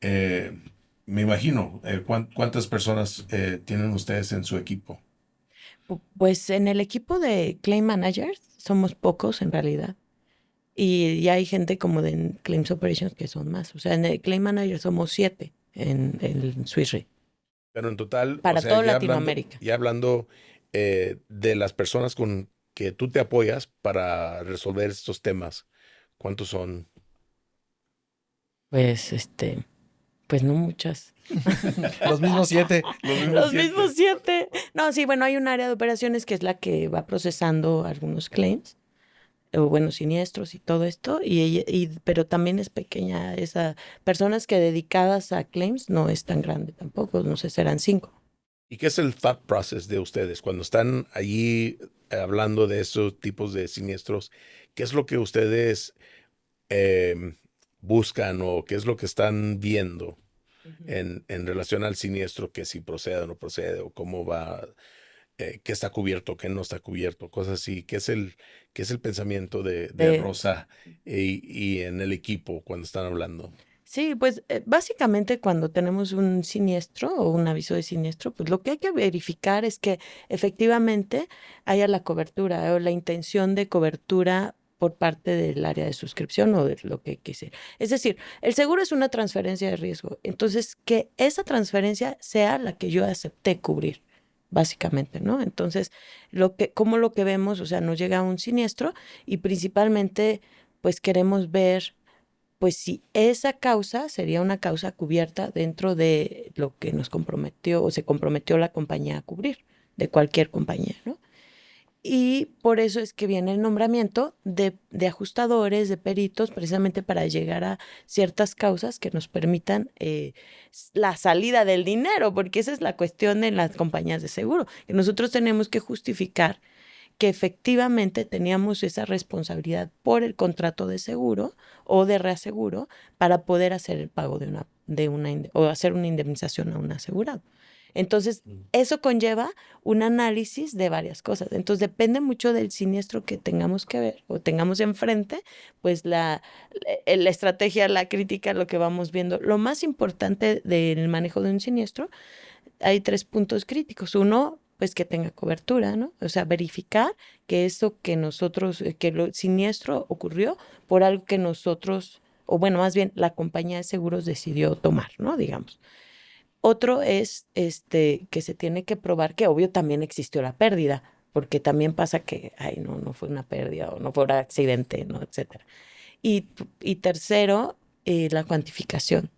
eh, me imagino cuántas personas tienen ustedes en su equipo. Pues en el equipo de Claim Managers somos pocos en realidad. Y ya hay gente como de Claims Operations que son más. O sea, en el Claim Manager somos 7 en el Swiss Re, Pero en total, o para sea, toda Latinoamérica. ya hablando de las personas con que tú te apoyas para resolver estos temas, ¿cuántos son? Pues, pues no muchas. Los mismos 7. Los mismos Los mismos siete. 7. No, sí, bueno, hay un área de operaciones que es la que va procesando algunos claims, o bueno, siniestros y todo esto, pero también es pequeña esa. Personas que dedicadas a claims no es tan grande tampoco, no sé, serán 5. ¿Y qué es el thought process de ustedes cuando están allí hablando de esos tipos de siniestros? ¿Qué es lo que ustedes em, buscan o qué es lo que están viendo en relación al siniestro, que si procede o no procede o cómo va, qué está cubierto, qué no está cubierto, cosas así? Qué es el pensamiento de Rosa y en el equipo cuando están hablando? Sí, pues básicamente cuando tenemos un siniestro o un aviso de siniestro, pues lo que hay que verificar es que efectivamente haya la cobertura o la intención de cobertura por parte del área de suscripción o de lo que quisiera. Es decir, el seguro es una transferencia de riesgo, entonces que esa transferencia sea la que yo acepté cubrir, básicamente, ¿no? Entonces, como lo que vemos, o sea, nos llega un siniestro y principalmente, pues queremos ver pues si esa causa sería una causa cubierta dentro de lo que nos comprometió o se comprometió la compañía a cubrir, de cualquier compañía, ¿no? Y por eso es que viene el nombramiento de ajustadores, de peritos, precisamente para llegar a ciertas causas que nos permitan la salida del dinero, porque esa es la cuestión en las compañías de seguro, que nosotros tenemos que justificar que efectivamente teníamos esa responsabilidad por el contrato de seguro o de reaseguro para poder hacer el pago o hacer una indemnización a un asegurado. Entonces, eso conlleva un análisis de varias cosas. Entonces, depende mucho del siniestro que tengamos que ver o tengamos enfrente, pues la estrategia, la crítica, lo que vamos viendo. Lo más importante del manejo de un siniestro, hay 3 puntos críticos. Uno, pues que tenga cobertura, ¿no? O sea, verificar que eso que nosotros, que lo siniestro ocurrió por algo que nosotros, o bueno, más bien la compañía de seguros decidió tomar, ¿no? Digamos. Otro es que se tiene que probar que obvio también existió la pérdida, porque también pasa que, ay, no fue una pérdida o no fue un accidente, ¿no? Etcétera. Y tercero, la cuantificación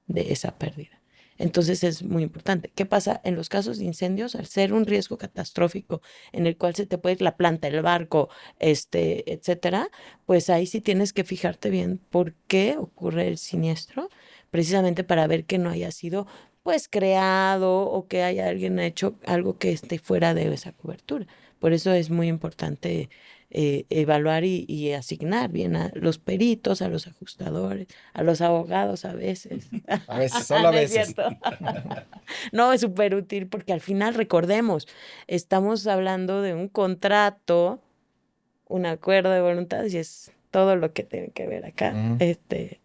de esa pérdida. Entonces es muy importante. ¿Qué pasa en los casos de incendios? Al ser un riesgo catastrófico en el cual se te puede ir la planta, el barco, etcétera, pues ahí sí tienes que fijarte bien por qué ocurre el siniestro, precisamente para ver que no haya sido pues creado o que haya alguien hecho algo que esté fuera de esa cobertura. Por eso es muy importante evaluar y asignar bien a los peritos, a los ajustadores, a los abogados a veces. A veces, solo a No es veces. cierto. No, es súper útil porque al final, recordemos, estamos hablando de un contrato, un acuerdo de voluntades y es todo lo que tiene que ver acá, Ujú.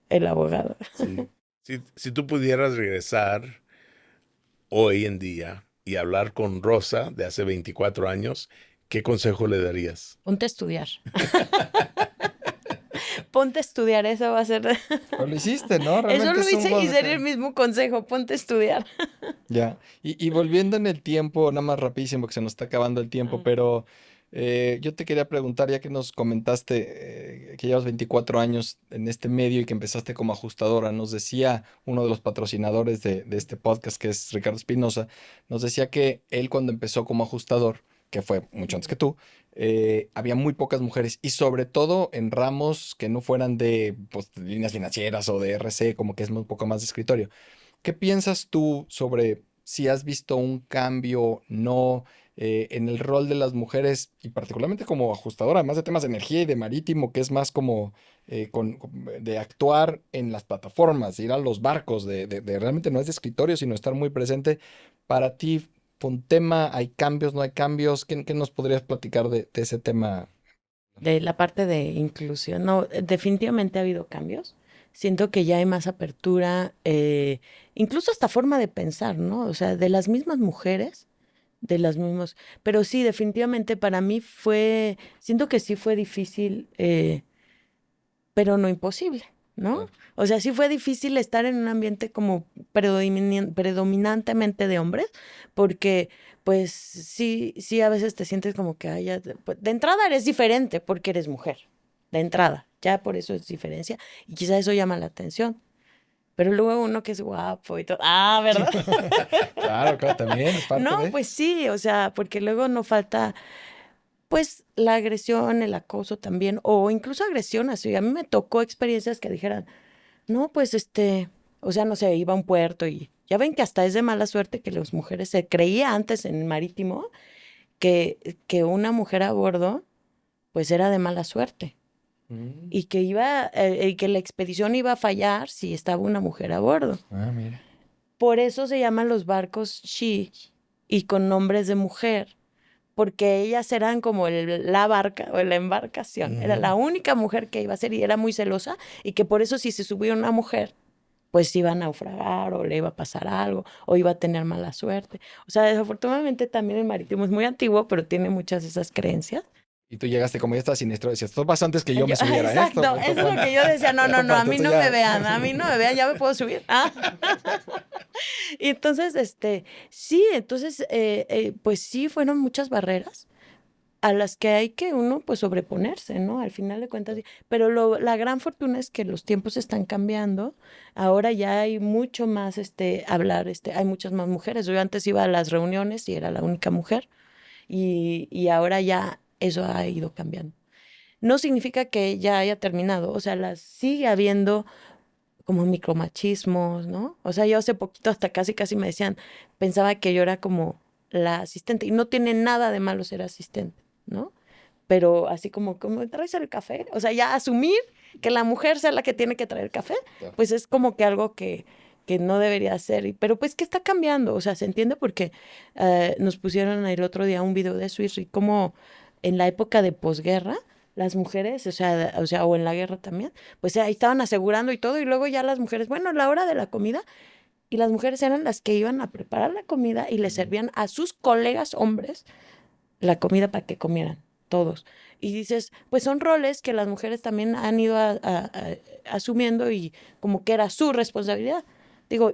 el abogado. Sí. Si tú pudieras regresar hoy en día y hablar con Rosa de hace 24 años, ¿qué consejo le darías? Ponte a estudiar. Ponte a estudiar, eso va a ser. Pero lo hiciste, ¿no? Eso Realmente lo es un hice y sería el consejo. mismo consejo, ponte a estudiar. Ya. Y volviendo en el tiempo, nada más rapidísimo, que se nos está acabando el tiempo, pero yo te quería preguntar, ya que nos comentaste que llevas 24 años en este medio y que empezaste como ajustadora, nos decía uno de los patrocinadores de este podcast, que es Ricardo Espinosa, nos decía que él cuando empezó como ajustador, que fue mucho antes que tú, había muy pocas mujeres y sobre todo en ramos que no fueran de pues, líneas financieras o de RC, como que es un poco más de escritorio. ¿Qué piensas tú sobre si has visto un cambio, no, en el rol de las mujeres y particularmente como ajustadora, además de temas de energía y de marítimo, que es más como de actuar en las plataformas, de ir a los barcos, de realmente no es de escritorio, sino estar muy presente. Para ti, fue un tema, ¿hay cambios, no hay cambios? ¿Qué nos podrías platicar de ese tema? De la parte de inclusión, no, definitivamente ha habido cambios. Siento que ya hay más apertura, incluso hasta forma de pensar, ¿no? O sea, de las mismas mujeres, de las mismas, pero sí, definitivamente para mí siento que sí fue difícil, pero no imposible, ¿no? Claro. O sea, sí fue difícil estar en un ambiente como predominantemente de hombres, porque pues sí a veces te sientes como que pues, de entrada eres diferente porque eres mujer, de entrada, ya por eso es diferencia, y quizá eso llama la atención. Pero luego uno que es guapo y todo. Ah, ¿verdad? Claro, claro, también es parte No, de... pues sí, o sea, porque luego no falta pues la agresión, el acoso también, o incluso agresión así. A mí me tocó experiencias que dijeran, no, pues o sea, no sé, iba a un puerto y ya ven que hasta es de mala suerte que las mujeres, se creía antes en el marítimo que una mujer a bordo, pues era de mala suerte Mm. y que la expedición iba a fallar si estaba una mujer a bordo. Ah, mira. Por eso se llaman los barcos she y con nombres de mujer, porque ellas eran como la barca o la embarcación. Era la única mujer que iba a ser y era muy celosa y que por eso si se subía una mujer, pues iba a naufragar o le iba a pasar algo o iba a tener mala suerte. O sea, desafortunadamente también el marítimo es muy antiguo, pero tiene muchas de esas creencias. Y tú llegaste como ya estás siniestro, decías, esto pasó antes que yo me subiera a esto. Exacto, eso es lo que yo decía, no, a mí no me vean, ya me puedo subir. Ah. Y entonces, sí, entonces, pues sí, fueron muchas barreras a las que hay que uno, pues, sobreponerse, ¿no? Al final de cuentas, sí. Pero la gran fortuna es que los tiempos están cambiando. Ahora ya hay mucho más, hay muchas más mujeres. Yo antes iba a las reuniones y era la única mujer y ahora ya eso ha ido cambiando. No significa que ya haya terminado, o sea, sigue habiendo como micromachismos, ¿no? O sea, yo hace poquito hasta casi me decían, pensaba que yo era como la asistente y no tiene nada de malo ser asistente, ¿no? Pero así como traes el café, o sea, ya asumir que la mujer sea la que tiene que traer el café, Claro. pues es como que algo que no debería ser, pero pues que está cambiando, o sea, se entiende porque nos pusieron el otro día un video de eso y como en la época de posguerra, las mujeres, o en la guerra también, pues ahí estaban asegurando y todo, y luego ya las mujeres, bueno, la hora de la comida, y las mujeres eran las que iban a preparar la comida y le servían a sus colegas hombres la comida para que comieran, todos. Y dices, pues son roles que las mujeres también han ido asumiendo y como que era su responsabilidad. Digo,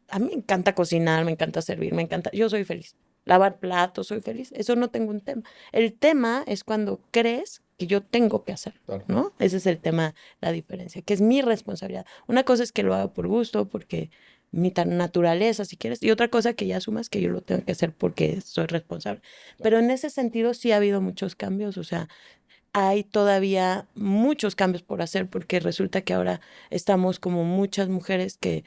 a mí me encanta cocinar, me encanta servir, yo soy feliz. Lavar platos, soy feliz, eso no tengo un tema. El tema es cuando crees que yo tengo que hacer, Claro. ¿no? Ese es el tema, la diferencia, que es mi responsabilidad. Una cosa es que lo hago por gusto, porque mi naturaleza, si quieres, y otra cosa que ya asumas que yo lo tengo que hacer porque soy responsable. Pero en ese sentido sí ha habido muchos cambios, o sea, hay todavía muchos cambios por hacer porque resulta que ahora estamos como muchas mujeres que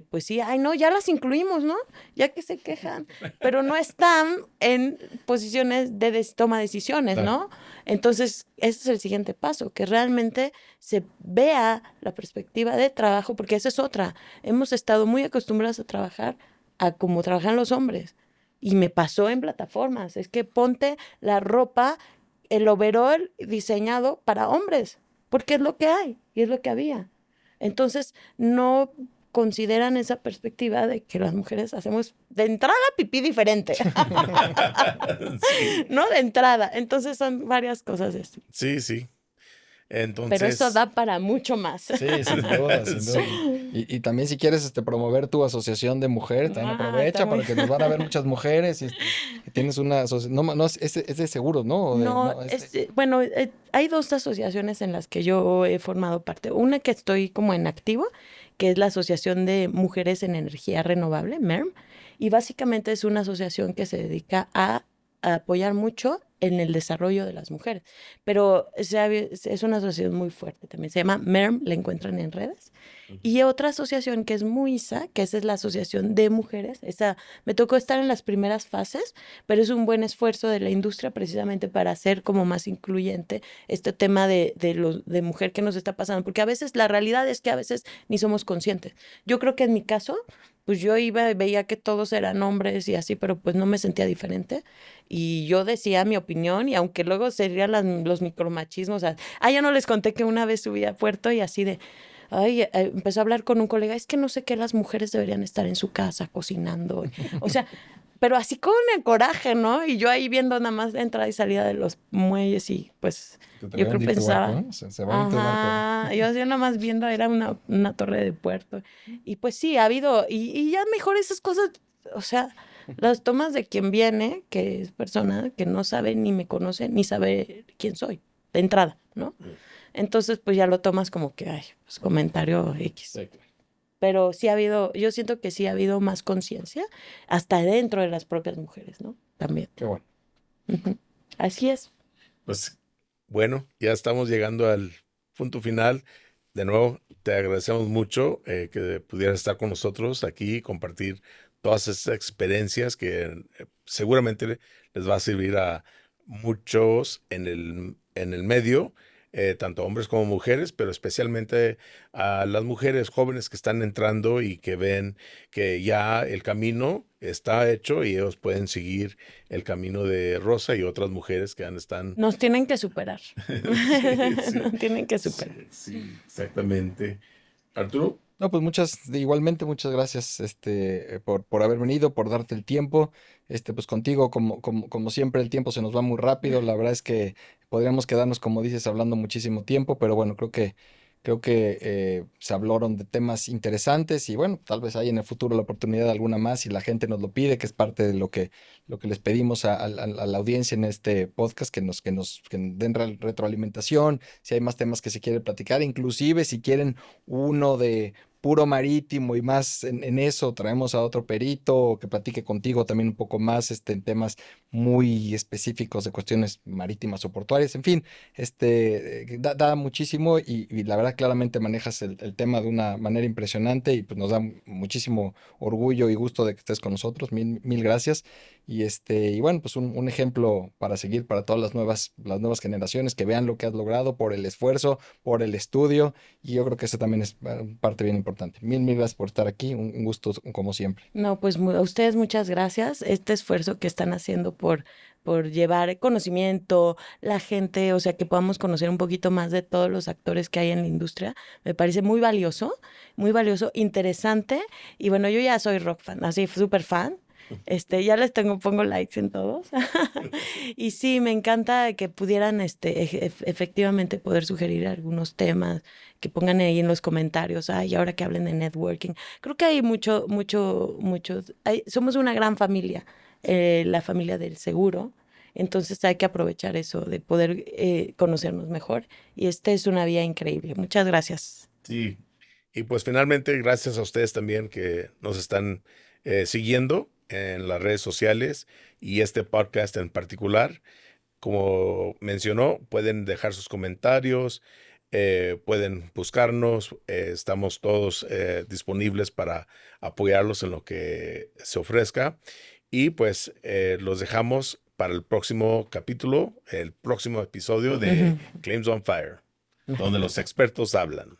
pues sí, ay no, ya las incluimos, ¿no? Ya que se quejan, pero no están en posiciones de toma de decisiones, Claro. ¿no? Entonces, ese es el siguiente paso, que realmente se vea la perspectiva de trabajo, porque esa es otra. Hemos estado muy acostumbrados a trabajar a como trabajan los hombres. Y me pasó en plataformas, es que ponte la ropa, el overall diseñado para hombres, porque es lo que hay y es lo que había. Entonces, no consideran esa perspectiva de que las mujeres hacemos de entrada pipí diferente. Sí, No de entrada. Entonces son varias cosas de esto. sí, sí. Entonces, Pero eso da para mucho más. Sí, sin duda, sin duda. Y también si quieres promover tu asociación de mujeres, también aprovecha está muy- para que nos van a ver muchas mujeres y que tienes una asociación, no, es de seguros, ¿no? O No, bueno, hay dos asociaciones en las que yo he formado parte. Una que estoy como en activo, que es la Asociación de Mujeres en Energía Renovable, MERM, y básicamente es una asociación que se dedica a apoyar mucho en el desarrollo de las mujeres. Pero es una asociación muy fuerte también. Se llama MERM, la encuentran en redes. Y otra asociación que es MUISA, que esa es la Asociación de Mujeres. Esa, me tocó estar en las primeras fases, pero es un buen esfuerzo de la industria precisamente para hacer como más incluyente este tema de mujer que nos está pasando. Porque a veces la realidad es que a veces ni somos conscientes. Yo creo que en mi caso, pues yo iba y veía que todos eran hombres y así, pero pues no me sentía diferente. Y yo decía mi opinión y aunque luego serían los micromachismos, o sea, ya no les conté que una vez subí a Puerto y así de... Ay, empezó a hablar con un colega, es que no sé qué las mujeres deberían estar en su casa cocinando. O sea, pero así con el coraje, ¿no? Y yo ahí viendo nada más la entrada y salida de los muelles y pues yo creo que pensaba... Se va a ir tu barco. Ajá, yo así nada más viendo, era una torre de puerto. Y pues sí, ha habido, y ya mejor esas cosas, o sea, las tomas de quien viene, que es persona que no sabe ni me conoce, ni sabe quién soy, de entrada, ¿no? Entonces, pues ya lo tomas como que, ay, pues comentario X. Sí, claro. Pero sí ha habido, yo siento que sí ha habido más conciencia, hasta dentro de las propias mujeres, ¿no? También. Qué bueno. Ujú. Así es. Pues bueno, ya estamos llegando al punto final. De nuevo, te agradecemos mucho que pudieras estar con nosotros aquí y compartir todas esas experiencias que seguramente les va a servir a muchos en el medio, tanto hombres como mujeres, pero especialmente a las mujeres jóvenes que están entrando y que ven que ya el camino está hecho y ellos pueden seguir el camino de Rosa y otras mujeres que están... Nos tienen que superar. Sí, sí. Nos tienen que superar. Sí, exactamente. Arturo, No, pues igualmente muchas gracias, por haber venido, por darte el tiempo. Pues contigo, como siempre, el tiempo se nos va muy rápido. La verdad es que podríamos quedarnos, como dices, hablando muchísimo tiempo, pero bueno, creo que se hablaron de temas interesantes y bueno, tal vez hay en el futuro la oportunidad de alguna más si la gente nos lo pide, que es parte de lo que les pedimos a la audiencia en este podcast, que den retroalimentación, si hay más temas que se quiere platicar, inclusive si quieren uno de puro marítimo y más en eso, traemos a otro perito que platique contigo también un poco más en temas muy específicos de cuestiones marítimas o portuarias, en fin, da muchísimo y la verdad claramente manejas el tema de una manera impresionante y pues nos da muchísimo orgullo y gusto de que estés con nosotros, mil gracias y bueno, pues un ejemplo para seguir para todas las nuevas generaciones que vean lo que has logrado por el esfuerzo, por el estudio y yo creo que eso también es parte bien importante. Mil gracias por estar aquí, un gusto como siempre. No, pues a ustedes muchas gracias. Este esfuerzo que están haciendo por llevar conocimiento, la gente, o sea, que podamos conocer un poquito más de todos los actores que hay en la industria, me parece muy valioso, interesante. Y bueno, yo ya soy rock fan, así súper fan. Ya pongo likes en todos. Y sí, me encanta que pudieran efectivamente poder sugerir algunos temas, que pongan ahí en los comentarios, ay, ahora que hablen de networking. Creo que hay mucho, somos una gran familia, la familia del seguro. Entonces hay que aprovechar eso de poder conocernos mejor. Y es una vía increíble. Muchas gracias. sí. Y pues finalmente, gracias a ustedes también que nos están siguiendo en las redes sociales y este podcast en particular. Como mencionó, pueden dejar sus comentarios, pueden buscarnos, estamos todos disponibles para apoyarlos en lo que se ofrezca. Y pues los dejamos para el próximo capítulo, el próximo episodio de Claims on Fire, donde los expertos hablan.